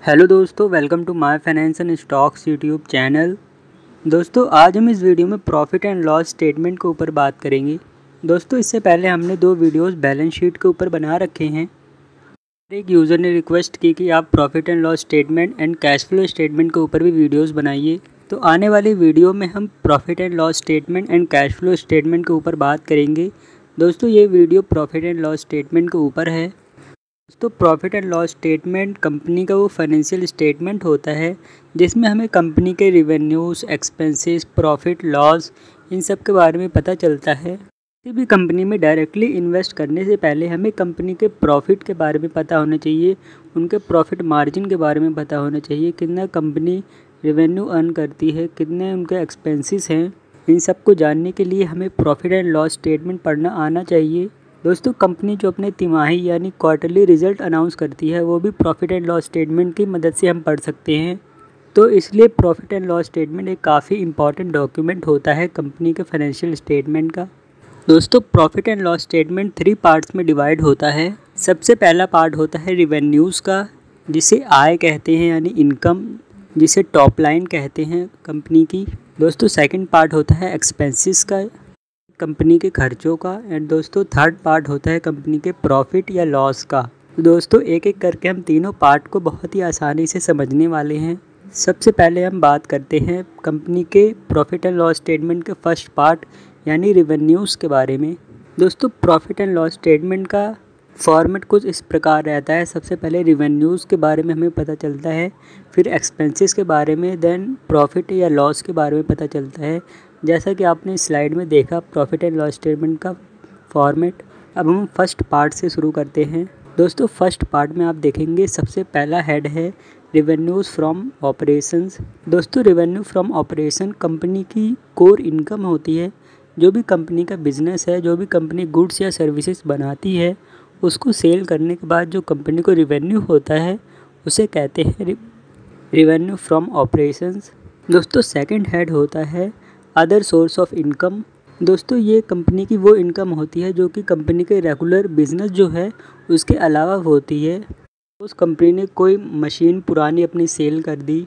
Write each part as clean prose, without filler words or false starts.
Hello दोस्तों, welcome to my finance and stocks YouTube channel. दोस्तों आज हम इस वीडियो में प्रॉफिट एंड लॉस स्टेटमेंट के ऊपर बात करेंगे। दोस्तों इससे पहले हमने 2 वीडियोस बैलेंस शीट के ऊपर बना रखे हैं। एक यूज़र ने रिक्वेस्ट की कि आप profit and loss statement and cash flow statement के ऊपर भी वीडियोस बनाइए। तो आने वाली वीडियो में हम profit and loss statement and cash flow statement के ऊपर बात करेंगे। दोस्तों ये video profit and loss statement के ऊपर है। दोस्तों profit and loss statement company का वो फाइनेंशियल स्टेटमेंट होता है जिसमें हमें कंपनी के revenues, expenses, profit, loss in सब के बारे में पता चलता है। किसी भी कंपनी में डायरेक्टली इन्वेस्ट करने से पहले हमें कंपनी के प्रॉफिट के बारे में पता होना चाहिए, उनके प्रॉफिट मार्जिन के बारे में पता होना चाहिए, कितना कंपनी रेवेन्यू अर्न करती है, कितने उनके एक्सपेंसेस हैं। इन सब को जानने के लिए हमें प्रॉफिट एंड लॉस स्टेटमेंट पढ़ना आना चाहिए। दोस्तों कंपनी जो अपने तिमाही यानी क्वार्टरली रिजल्ट अनाउंस करती है वो भी प्रॉफिट एंड लॉस स्टेटमेंट की मदद से हम पढ़ सकते हैं। तो इसलिए प्रॉफिट एंड लॉस स्टेटमेंट एक काफ़ी इंपॉर्टेंट डॉक्यूमेंट होता है कंपनी के फाइनेंशियल स्टेटमेंट का। दोस्तों profit and loss statement 3 parts में डिवाइड होता है। सबसे पहला पार्ट होता है रिवेन्यूज़ का, जिसे आय कहते हैं यानी इनकम, जिसे टॉप लाइन कहते हैं कंपनी की। दोस्तों सेकंड पार्ट होता है एक्सपेंसेस का, कंपनी के खर्चों का। एंड दोस्तों थर्ड पार्ट होता है कंपनी के प्रॉफिट या लॉस का। तो दोस्तों एक एक करके हम तीनों पार्ट को बहुत ही आसानी से समझने वाले हैं। सबसे पहले हम बात करते हैं कंपनी के प्रॉफिट एंड लॉस स्टेटमेंट के फर्स्ट पार्ट यानी रिवेन्यूज़ के बारे में। दोस्तों प्रॉफिट एंड लॉस स्टेटमेंट का फॉर्मेट कुछ इस प्रकार रहता है। सबसे पहले रिवेन्यूज़ के बारे में हमें पता चलता है, फिर एक्सपेंसेस के बारे में, देन प्रॉफिट या लॉस के बारे में पता चलता है। जैसा कि आपने स्लाइड में देखा प्रॉफिट एंड लॉस स्टेटमेंट का फॉर्मेट। अब हम फर्स्ट पार्ट से शुरू करते हैं। दोस्तों फर्स्ट पार्ट में आप देखेंगे सबसे पहला हेड है रेवेन्यूज़ फ्रॉम ऑपरेशंस। दोस्तों रेवेन्यू फ्रॉम ऑपरेशन कंपनी की कोर इनकम होती है। जो भी कंपनी का बिजनेस है, जो भी कंपनी गुड्स या सर्विसेज बनाती है, उसको सेल करने के बाद जो कंपनी को रिवेन्यू होता है उसे कहते हैं रेवेन्यू फ्रॉम ऑपरेशंस। दोस्तों सेकंड हेड होता है अदर सोर्स ऑफ इनकम। दोस्तों ये कंपनी की वो इनकम होती है जो कि कंपनी के रेगुलर बिजनेस जो है उसके अलावा होती है। उस कंपनी ने कोई मशीन पुरानी अपनी सेल कर दी,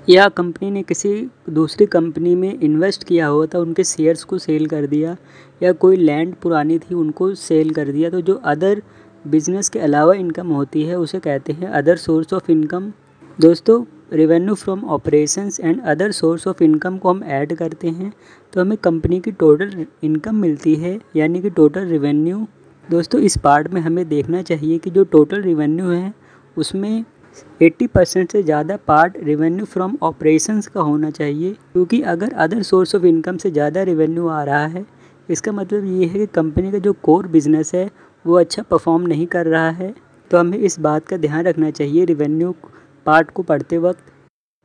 या कंपनी ने किसी दूसरी कंपनी में इन्वेस्ट किया हुआ था, उनके शेयर्स को सेल कर दिया, या कोई लैंड पुरानी थी उनको सेल कर दिया। तो जो अदर बिजनेस के अलावा इनकम होती है उसे कहते हैं अदर सोर्स ऑफ इनकम। दोस्तों revenue from operations and other source of income को हम ऐड करते हैं तो हमें कंपनी की टोटल इनकम मिलती है, यानी कि टोटल रेवेन्यू। दोस्तों इस पार्ट में हमें देखना चाहिए कि जो टोटल रेवेन्यू है उसमें 80% से ज़्यादा पार्ट रेवेन्यू फ्रॉम ऑपरेशंस का होना चाहिए, क्योंकि अगर अदर सोर्स ऑफ इनकम से ज़्यादा रेवेन्यू आ रहा है इसका मतलब ये है कि कंपनी का जो कोर बिजनेस है वो अच्छा परफॉर्म नहीं कर रहा है। तो हमें इस बात का ध्यान रखना चाहिए रेवेन्यू पार्ट को पढ़ते वक्त।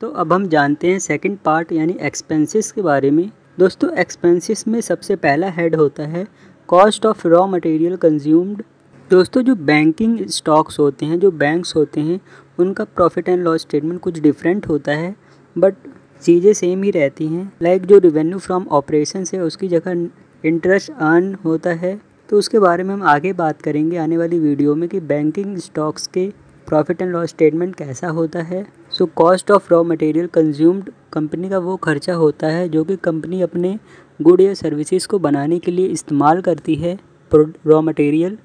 तो अब हम जानते हैं सेकंड पार्ट यानी एक्सपेंसेस के बारे में। दोस्तों एक्सपेंसेस में सबसे पहला हेड होता है cost of raw material consumed. दोस्तों जो बैंकिंग स्टॉक्स होते हैं, जो बैंक्स होते हैं, उनका प्रॉफिट एंड लॉस स्टेटमेंट कुछ डिफरेंट होता है बट चीज़ें सेम ही रहती हैं। लाइक जो रेवेन्यू फ्रॉम ऑपरेशन है उसकी जगह इंटरेस्ट अर्न होता है। तो उसके बारे में हम आगे बात करेंगे आने वाली वीडियो में कि बैंकिंग स्टॉक्स के प्रॉफिट एंड लॉस स्टेटमेंट कैसा होता है। So cost of raw material consumed company का वो खर्चा होता है जो कि कंपनी अपने गुड या सर्विसेज को बनाने के लिए इस्तेमाल करती है, रॉ मटेरियल।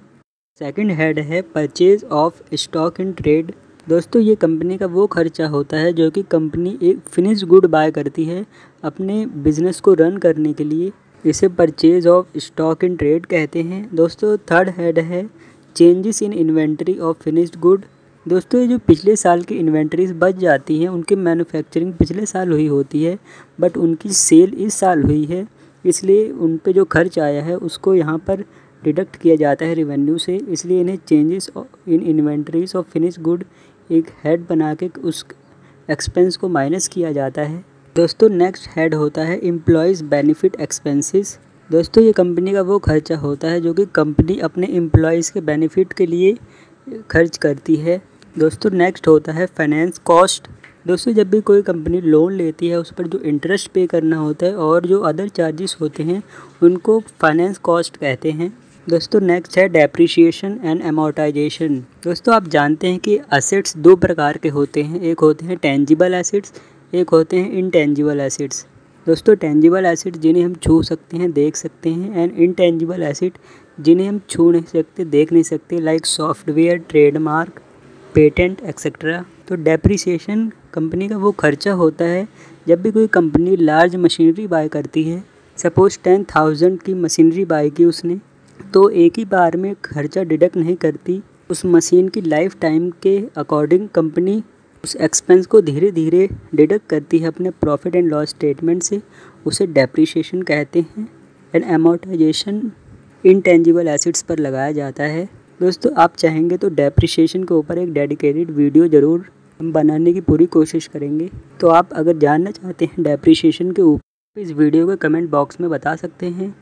सेकंड हेड है purchase of stock in trade. दोस्तों ये कंपनी का वो खर्चा होता है जो कि कंपनी एक फिनिश गुड बाय करती है अपने बिजनेस को रन करने के लिए, इसे purchase of stock in trade कहते हैं। दोस्तों थर्ड हेड है changes in inventory of finished good. दोस्तों ये जो पिछले साल की इन्वेंट्रीज बच जाती हैं, उनकी मैन्युफैक्चरिंग पिछले साल हुई होती है बट उनकी सेल इस साल हुई है, इसलिए उन पे जो खर्च आया है उसको यहाँ पर डिडक्ट किया जाता है रेवेन्यू से। इसलिए इन्हें changes in inventories of finish good एक हेड बना के उस एक्सपेंस को माइनस किया जाता है। दोस्तों नेक्स्ट हेड होता है एम्प्लॉयज़ बेनिफिट एक्सपेंसेस। दोस्तों ये कंपनी का वो खर्चा होता है जो कि कंपनी अपने एम्प्लॉयज़ के बेनिफिट के लिए खर्च करती है। दोस्तों नेक्स्ट होता है फाइनेंस कॉस्ट। दोस्तों जब भी कोई कंपनी लोन लेती है उस पर जो इंटरेस्ट पे करना होता है और जो अदर चार्जेस होते हैं उनको फाइनेंस कॉस्ट कहते हैं। दोस्तों नेक्स्ट है डेप्रिसिएशन एंड अमोर्टाइजेशन। दोस्तों आप जानते हैं कि एसेट्स दो प्रकार के होते हैं, एक होते हैं टेंजिबल एसेट्स, एक होते हैं इनटेंजिबल एसेट्स। दोस्तों टेंजिबल एसेट जिन्हें हम छू सकते हैं, देख सकते हैं, एंड इनटेंजिबल एसेट जिन्हें हम छू नहीं सकते, देख नहीं सकते, like software, trademark, patent etcetera. तो डेप्रिसिएशन कंपनी का वो खर्चा होता है जब भी कोई कंपनी लार्ज मशीनरी बाय करती है। सपोज 10,000 की मशीनरी बाय की उसने, तो एक ही बार में खर्चा डिडक्ट नहीं करती। उस मशीन की लाइफ टाइम के अकॉर्डिंग कंपनी उस एक्सपेंस को धीरे धीरे डिडक्ट करती है अपने प्रॉफिट एंड लॉस स्टेटमेंट से। उसे डेप्रिसिएशन कहते हैं। एंड अमोर्टाइजेशन इनटेंजिबल एसेट्स पर लगाया जाता है। दोस्तों आप चाहेंगे तो डेप्रिसिएशन के ऊपर एक डेडिकेटेड वीडियो ज़रूर हम बनाने की पूरी कोशिश करेंगे। तो आप अगर जानना चाहते हैं डेप्रिसिएशन के ऊपर, इस वीडियो के कमेंट बॉक्स में बता सकते हैं।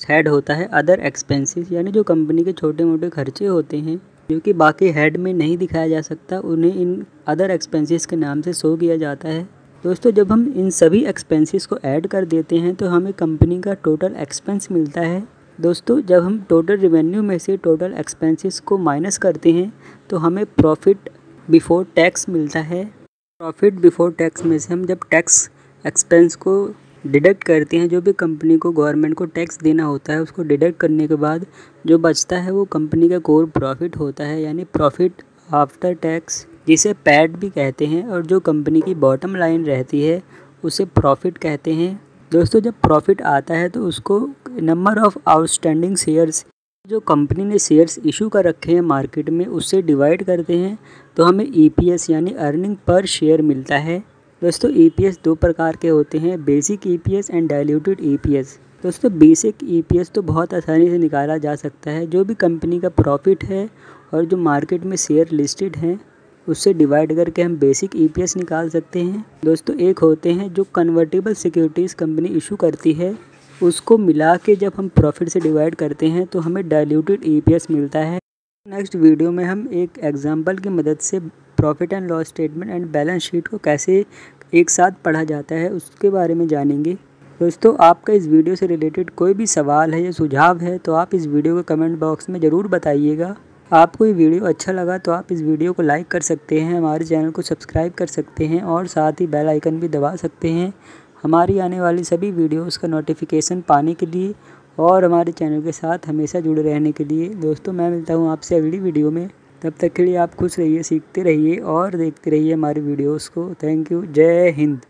हेड होता है अदर एक्सपेंसेस, यानी जो कंपनी के छोटे मोटे खर्चे होते हैं जो कि बाकी हेड में नहीं दिखाया जा सकता, उन्हें इन अदर एक्सपेंसेस के नाम से शो किया जाता है। दोस्तों जब हम इन सभी एक्सपेंसेस को ऐड कर देते हैं तो हमें कंपनी का टोटल एक्सपेंस मिलता है। दोस्तों जब हम टोटल रेवेन्यू में से टोटल एक्सपेंसेस को माइनस करते हैं तो हमें प्रॉफिट बिफोर टैक्स मिलता है। प्रॉफिट बिफोर टैक्स में से हम जब टैक्स एक्सपेंस को डिडक्ट करते हैं, जो भी कंपनी को गवर्नमेंट को टैक्स देना होता है, उसको डिडक्ट करने के बाद जो बचता है वो कंपनी का कोर प्रॉफिट होता है, यानी प्रॉफिट आफ्टर टैक्स, जिसे पैट भी कहते हैं। और जो कंपनी की बॉटम लाइन रहती है उसे प्रॉफिट कहते हैं। दोस्तों जब प्रॉफिट आता है तो उसको नंबर ऑफ़ आउटस्टैंडिंग शेयर्स, जो कंपनी ने शेयर्स इशू कर रखे हैं मार्केट में, उससे डिवाइड करते हैं तो हमें EPS यानी अर्निंग पर शेयर मिलता है। दोस्तों EPS दो प्रकार के होते हैं, basic EPS and diluted EPS। दोस्तों बेसिक EPS तो बहुत आसानी से निकाला जा सकता है। जो भी कंपनी का प्रॉफिट है और जो मार्केट में शेयर लिस्टेड हैं उससे डिवाइड करके हम बेसिक EPS निकाल सकते हैं। दोस्तों एक होते हैं जो कन्वर्टेबल सिक्योरिटीज़ कंपनी इशू करती है, उसको मिला के जब हम प्रॉफिट से डिवाइड करते हैं तो हमें डाइल्यूटेड EPS मिलता है। नेक्स्ट वीडियो में हम एक एग्जांपल की मदद से profit and loss statement and balance sheet को कैसे एक साथ पढ़ा जाता है उसके बारे में जानेंगे। दोस्तों आपका इस वीडियो से रिलेटेड कोई भी सवाल है या सुझाव है तो आप इस वीडियो के कमेंट बॉक्स में ज़रूर बताइएगा। आपको ये वीडियो अच्छा लगा तो आप इस वीडियो को लाइक कर सकते हैं, हमारे चैनल को सब्सक्राइब कर सकते हैं और साथ ही बेल आइकन भी दबा सकते हैं हमारी आने वाली सभी वीडियोस का नोटिफिकेशन पाने के लिए और हमारे चैनल के साथ हमेशा जुड़े रहने के लिए। दोस्तों मैं मिलता हूँ आपसे अगली वीडियो में, तब तक के लिए आप खुश रहिए, सीखते रहिए और देखते रहिए हमारी वीडियोस को। Thank you. जय हिंद।